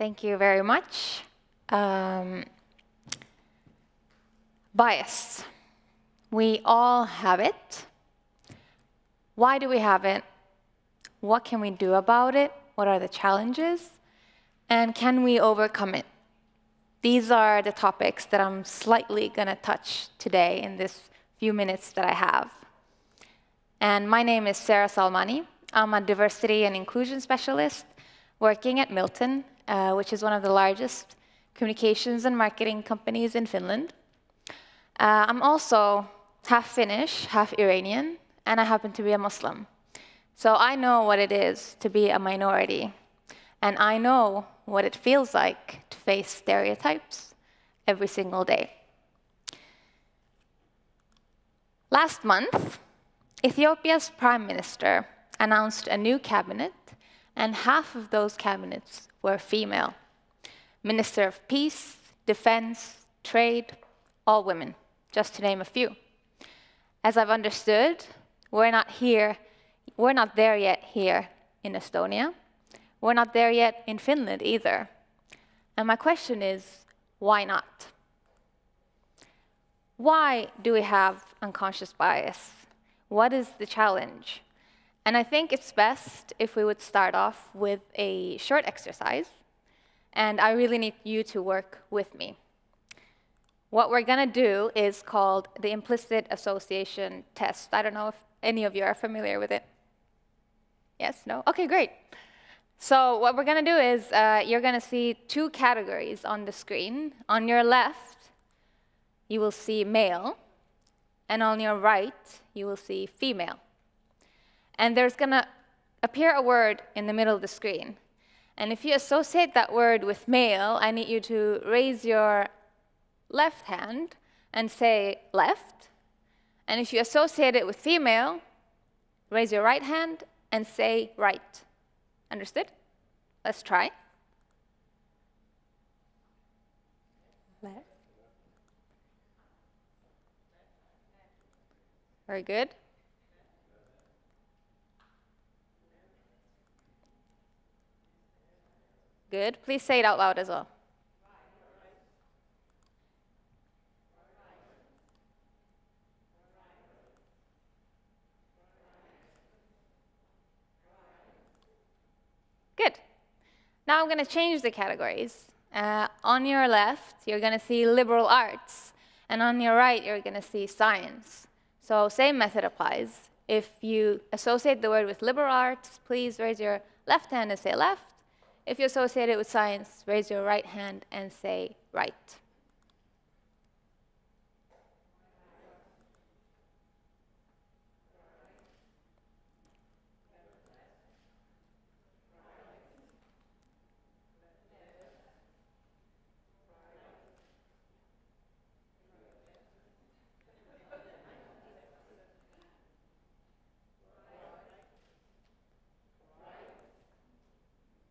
Thank you very much. Bias. We all have it. Why do we have it? What can we do about it? What are the challenges? And can we overcome it? These are the topics that I'm slightly going to touch today in this few minutes that I have. And my name is Sara Salmani. I'm a diversity and inclusion specialist working at Milton, which is one of the largest communications and marketing companies in Finland. I'm also half Finnish, half Iranian, and I happen to be a Muslim. So I know what it is to be a minority, and I know what it feels like to face stereotypes every single day. Last month, Ethiopia's prime minister announced a new cabinet, and half of those cabinets were female. Minister of Peace, Defense, Trade, all women, just to name a few. As I've understood, we're not there yet here in Estonia. We're not there yet in Finland either. And my question is, why not? Why do we have unconscious bias? What is the challenge? And I think it's best if we would start off with a short exercise. And I really need you to work with me. What we're going to do is called the implicit association test. I don't know if any of you are familiar with it. Yes? No? OK, great. So what we're going to do is you're going to see two categories on the screen. On your left, you will see male. And on your right, you will see female. And there's going to appear a word in the middle of the screen. And if you associate that word with male, I need you to raise your left hand and say left. And if you associate it with female, raise your right hand and say right. Understood? Let's try. Left. Very good. Good. Please say it out loud as well. Good. Now I'm going to change the categories. On your left, you're going to see liberal arts. And on your right, you're going to see science. So same method applies. If you associate the word with liberal arts, please raise your left hand and say left. If you associate it with science, raise your right hand and say right.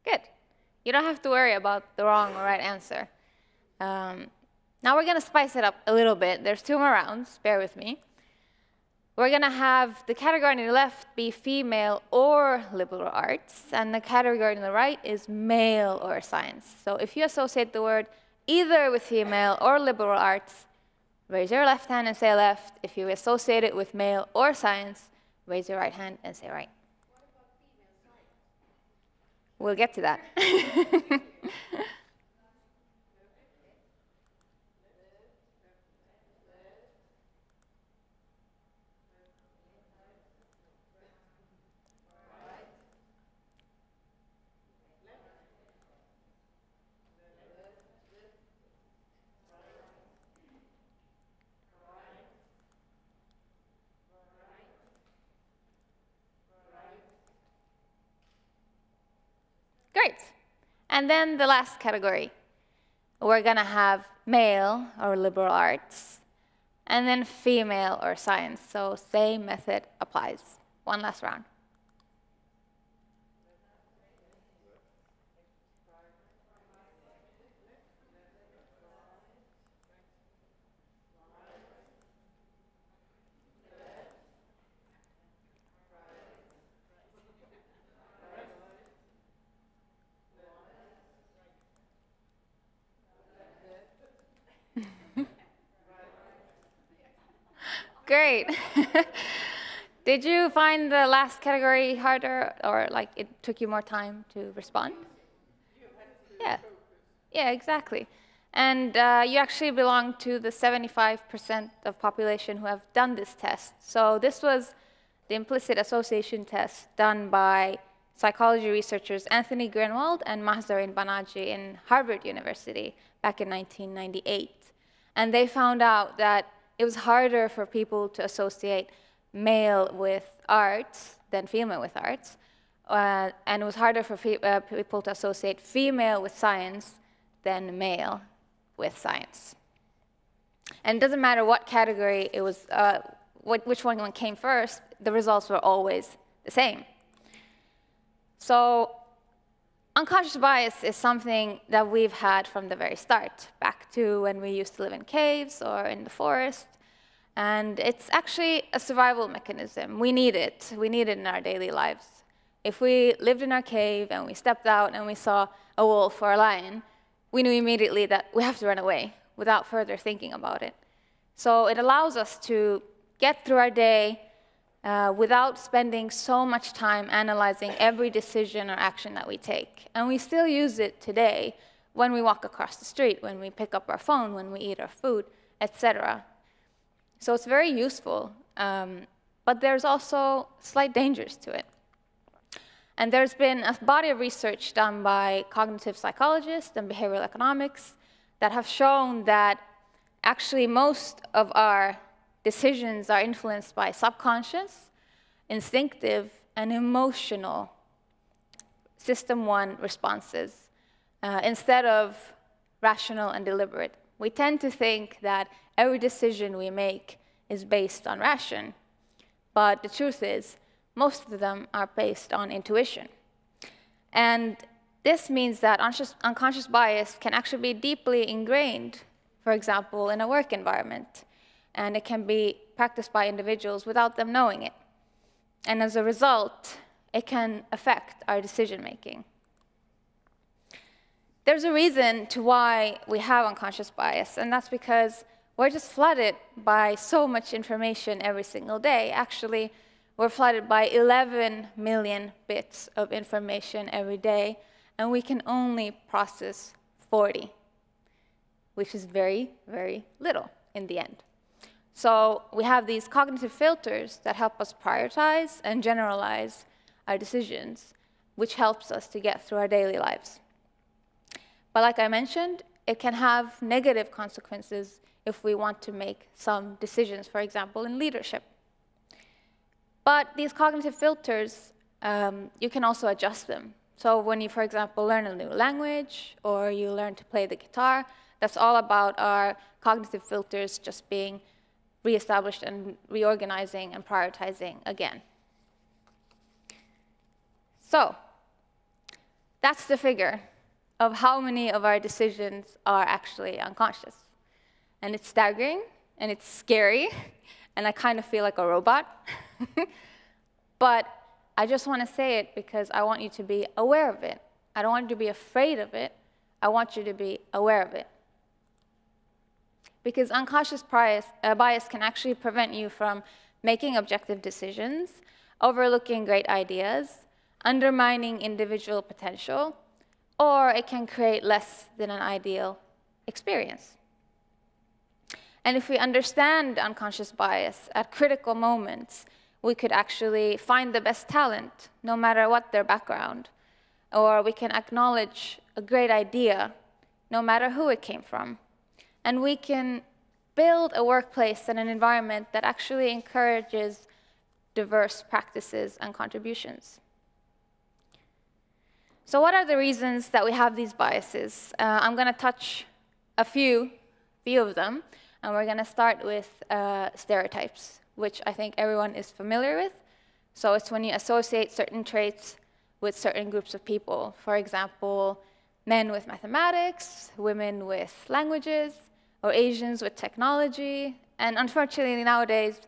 Good. You don't have to worry about the wrong or right answer. Now we're going to spice it up a little bit. There's two more rounds. Bear with me. We're going to have the category on your left be female or liberal arts, and the category on the right is male or science. So if you associate the word either with female or liberal arts, raise your left hand and say left. If you associate it with male or science, raise your right hand and say right. We'll get to that. Great. And then the last category. We're going to have male or liberal arts, and then female or science. So same method applies. One last round. Great. Did you find the last category harder, or like it took you more time to respond? Yeah. Yeah, exactly. And you actually belong to the 75% of population who have done this test. So this was the implicit association test done by psychology researchers Anthony Greenwald and Mahzarin Banaji in Harvard University back in 1998. And they found out that it was harder for people to associate male with arts than female with arts. And it was harder for people to associate female with science than male with science. And it doesn't matter what category it was, which one came first, the results were always the same. So unconscious bias is something that we've had from the very start, back to when we used to live in caves or in the forest. And it's actually a survival mechanism. We need it. We need it in our daily lives. If we lived in our cave and we stepped out and we saw a wolf or a lion, we knew immediately that we have to run away without further thinking about it. So it allows us to get through our day without spending so much time analyzing every decision or action that we take. And we still use it today when we walk across the street, when we pick up our phone, when we eat our food, etc. So it's very useful, but there's also slight dangers to it. And there's been a body of research done by cognitive psychologists and behavioral economics that have shown that actually most of our decisions are influenced by subconscious, instinctive, and emotional system 1 responses instead of rational and deliberate. We tend to think that every decision we make is based on ration, but the truth is most of them are based on intuition. And this means that unconscious bias can actually be deeply ingrained, for example, in a work environment. And it can be practiced by individuals without them knowing it. And as a result, it can affect our decision-making. There's a reason to why we have unconscious bias, and that's because we're just flooded by so much information every single day. Actually, we're flooded by 11 million bits of information every day, and we can only process 40, which is very, very little in the end. So we have these cognitive filters that help us prioritize and generalize our decisions, which helps us to get through our daily lives. But like I mentioned, it can have negative consequences if we want to make some decisions, for example, in leadership. But these cognitive filters, you can also adjust them. So when you, for example, learn a new language or you learn to play the guitar, that's all about our cognitive filters just being reestablished and reorganizing and prioritizing again. So that's the figure of how many of our decisions are actually unconscious. And it's staggering, and it's scary, and I kind of feel like a robot. But I just want to say it because I want you to be aware of it. I don't want you to be afraid of it. I want you to be aware of it. Because unconscious bias can actually prevent you from making objective decisions, overlooking great ideas, undermining individual potential, or it can create less than an ideal experience. And if we understand unconscious bias at critical moments, we could actually find the best talent, no matter what their background. Or we can acknowledge a great idea, no matter who it came from. And we can build a workplace and an environment that actually encourages diverse practices and contributions. So what are the reasons that we have these biases? I'm going to touch a few of them. And we're going to start with stereotypes, which I think everyone is familiar with. So it's when you associate certain traits with certain groups of people. For example, men with mathematics, women with languages, or Asians with technology, and unfortunately nowadays,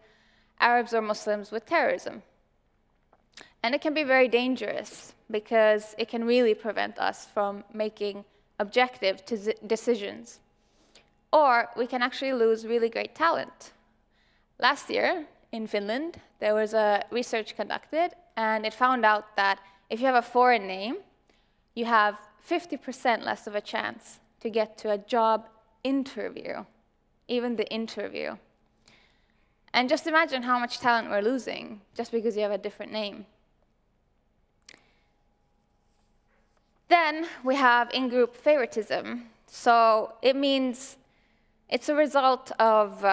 Arabs or Muslims with terrorism. And it can be very dangerous because it can really prevent us from making objective decisions. Or we can actually lose really great talent. Last year in Finland, there was a research conducted, and it found out that if you have a foreign name, you have 50% less of a chance to get to a job interview, even the interview. And just imagine how much talent we're losing just because you have a different name. Then we have in-group favoritism. So it means it's a result of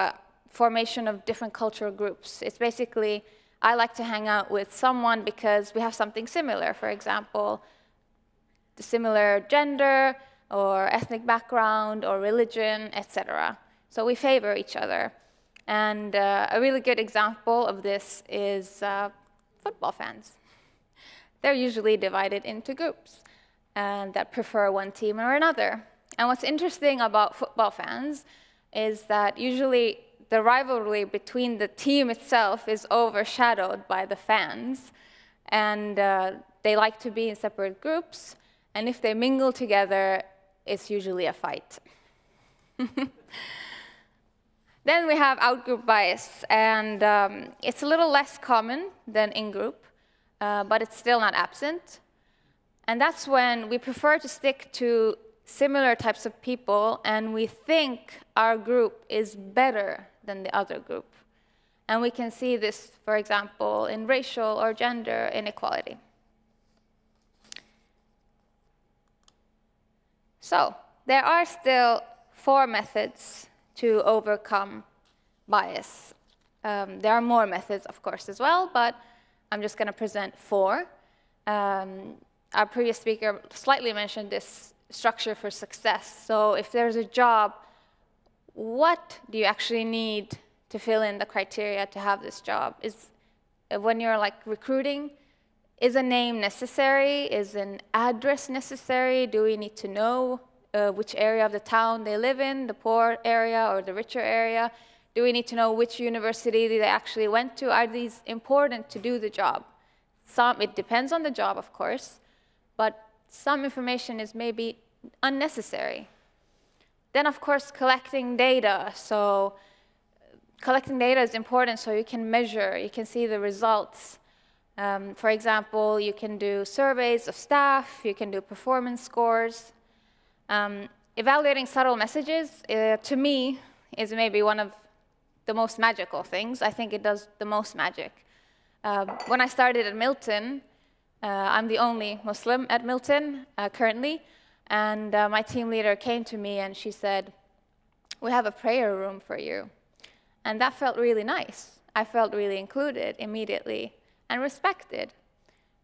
formation of different cultural groups. It's basically, I like to hang out with someone because we have something similar. For example, the similar gender, or ethnic background, or religion, etc. So we favor each other. And a really good example of this is football fans. They're usually divided into groups that prefer one team or another. And what's interesting about football fans is that usually the rivalry between the team itself is overshadowed by the fans. And they like to be in separate groups. And if they mingle together, it's usually a fight. Then we have out-group bias, and it's a little less common than in-group, but it's still not absent. And that's when we prefer to stick to similar types of people, and we think our group is better than the other group. And we can see this, for example, in racial or gender inequality. So there are still 4 methods to overcome bias. There are more methods, of course, as well, but I'm just going to present 4. Our previous speaker slightly mentioned this structure for success. So if there's a job, what do you actually need to fill in the criteria to have this job? When you're like recruiting, is a name necessary? Is an address necessary? Do we need to know which area of the town they live in, the poor area or the richer area? Do we need to know which university they actually went to? Are these important to do the job? It depends on the job, of course, but some information is maybe unnecessary. Then, of course, collecting data. So collecting data is important so you can measure, you can see the results. For example, you can do surveys of staff, you can do performance scores. Evaluating subtle messages, to me, is maybe one of the most magical things. I think it does the most magic. When I started at Milton, I'm the only Muslim at Milton currently, and my team leader came to me and she said, "We have a prayer room for you." And that felt really nice. I felt really included immediately and respected.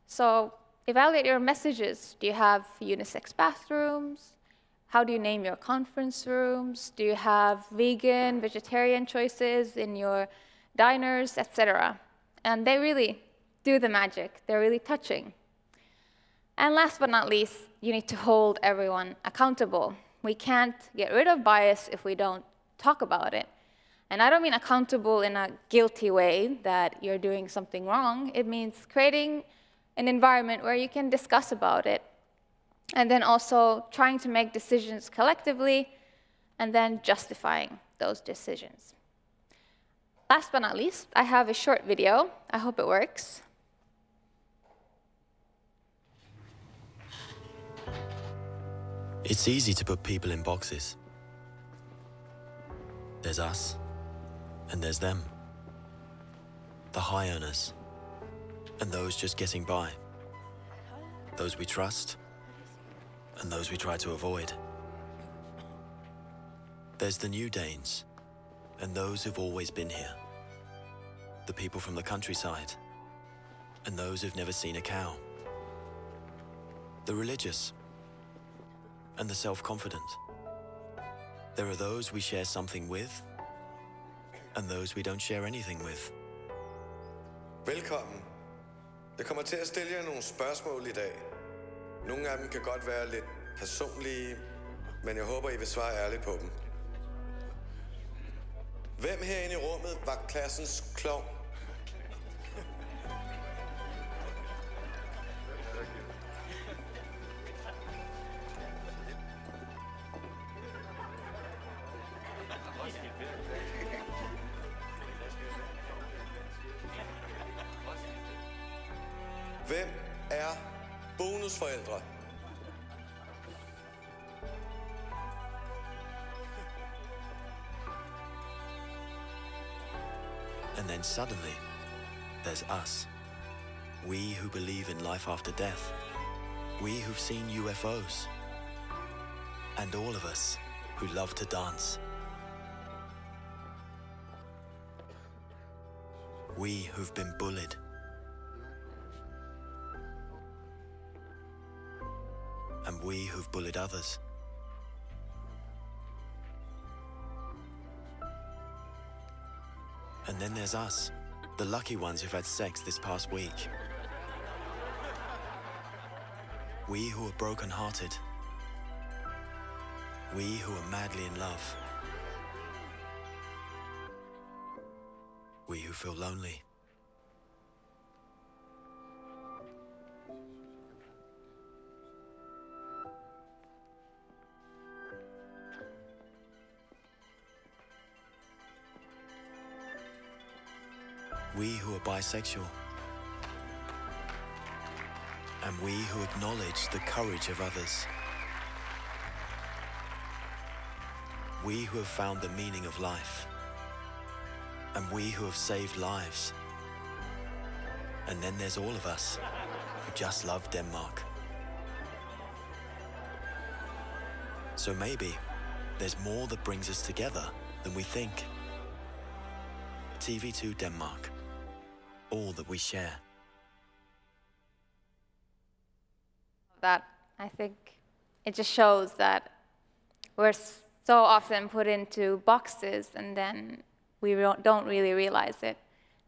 So evaluate your messages. Do you have unisex bathrooms? How do you name your conference rooms? Do you have vegan, vegetarian choices in your diners, etc.? And they really do the magic. They're really touching. And last but not least, you need to hold everyone accountable. We can't get rid of bias if we don't talk about it. And I don't mean accountable in a guilty way that you're doing something wrong. It means creating an environment where you can discuss about it, and then also trying to make decisions collectively, and then justifying those decisions. Last but not least, I have a short video. I hope it works. It's easy to put people in boxes. There's us, and there's them. The high earners, and those just getting by. Those we trust, and those we try to avoid. There's the new Danes, and those who've always been here. The people from the countryside, and those who've never seen a cow. The religious, and the self-confident. There are those we share something with, and those we don't share anything with. Velkommen. Jeg kommer til at stille jer nogle spørgsmål i dag. Nogle af dem kan godt være lidt personlige, men jeg håber, I vil svare ærligt på dem. Hvem herinde i rummet var klassens klovn? er bonusforældre. And then suddenly, there's us. We who believe in life after death. We who've seen UFOs. And all of us who love to dance. We who've been bullied. And we who've bullied others. And then there's us, the lucky ones who've had sex this past week. We who are broken-hearted. We who are madly in love. We who feel lonely. We who are bisexual. And we who acknowledge the courage of others. We who have found the meaning of life. And we who have saved lives. And then there's all of us who just love Denmark. So maybe there's more that brings us together than we think. TV2 Denmark. All that we share. That I think it just shows that we're so often put into boxes and then we don't really realize it,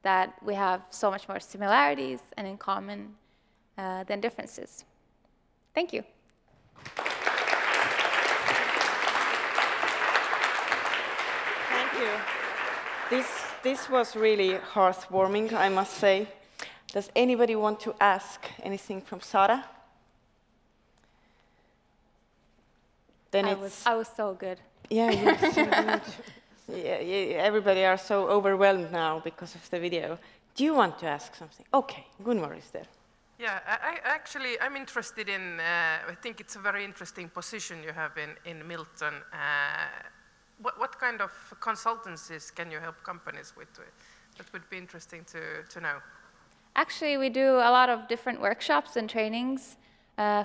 that we have so much more similarities and in common than differences. Thank you. Thank you. This was really heartwarming, I must say. Does anybody want to ask anything from Sara? Then I was so good. Yeah, you were so good. Yeah, everybody are so overwhelmed now because of the video. Do you want to ask something? Okay, Gunvor is there. Yeah, I'm interested in, I think it's a very interesting position you have in Milton. What kind of consultancies can you help companies with? That would be interesting to know. Actually, we do a lot of different workshops and trainings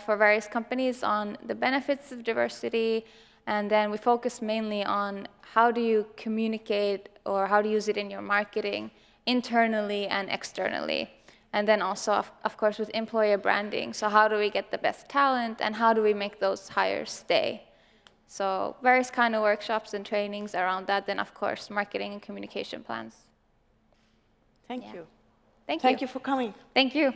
for various companies on the benefits of diversity, and then we focus mainly on how do you communicate or how to use it in your marketing internally and externally. And then also, of course, with employer branding. So how do we get the best talent and how do we make those hires stay? So various kind of workshops and trainings around that. Then, of course, marketing and communication plans. Thank you. Thank you. Thank you for coming. Thank you.